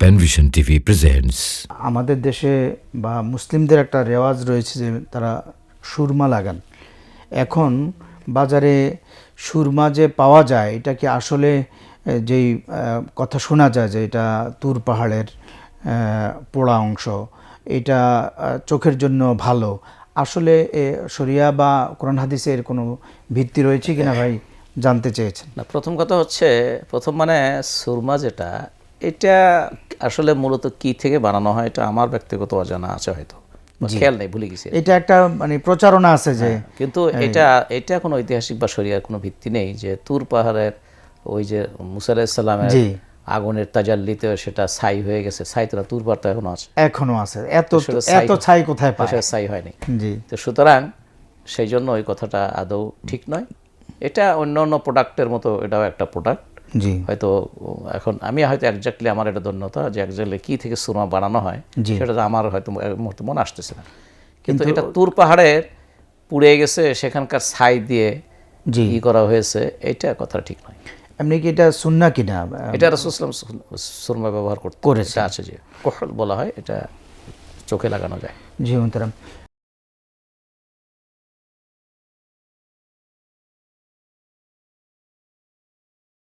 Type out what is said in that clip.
Panvision TV presents. আমাদের দেশে বা মুসলিমদের একটা রেওয়াজ রয়েছে যে তারা সুরমা লাগান। এখন বাজারে সুরমা যে পাওয়া যায় এটা কি আসলে যেই কথা শোনা যায় যে এটা তুর পাহাড়ের পোড়া অংশ, এটা চোখের জন্য ভালো, আসলে শরিয়া বা কোরআন হাদিসের কোনো ভিত্তি রয়েছে কিনা ভাই জানতে চেয়েছেন? না, প্রথম কথা হচ্ছে মানে সুরমা যেটা, এটা আসলে মূলত কি থেকে বানানো হয় এটা আমার ব্যক্তিগত অজানা আছে, হয়তো খেয়াল নেই, ভুলে গেছি। এটা একটা মানে প্রচারণা আছে যে কিন্তু এটা কোনো ঐতিহাসিক বা শরিয়ার কোনো ভিত্তি নেই যে তুর পাহাড়ের ওই যে মুসা আলাইহিস সালামের আগুনের তাজাল্লিতে সেটা ছাই হয়ে গেছে। ছাই তো তুর পাহাড় তো এখনো আছে, এত ছাই কোথায় পায়? ছাই হয়নি। জি, তো সুতরাং সেই জন্য ওই কথাটা আদৌ ঠিক নয়। এটা অন্য অন্য প্রোডাক্টের মতো এটাও একটা প্রোডাক্ট। জি, হয়তো এখন আমি হয়তো একজাক্টলি আমার এটা ধন্যতা যে একজাক্টলি কী থেকে সুরমা বানানো হয় সেটা আমার হয়তো মুহূর্তে মনে আসতেছে না। কিন্তু এটা তুর পাহাড়ের পুড়ে গেছে, সেখানকার ছাই দিয়ে ই করা হয়েছে, এটা কথা ঠিক নয়। এমনি কি এটা সুন্নাহ কিনা? এটা রাসূল সাল্লাল্লাহু আলাইহি ওয়াসাল্লাম সুরমা ব্যবহার করেছে, আছে যে কহল বলা হয়, এটা চোখে লাগানো যায়। জি মুহতারাম।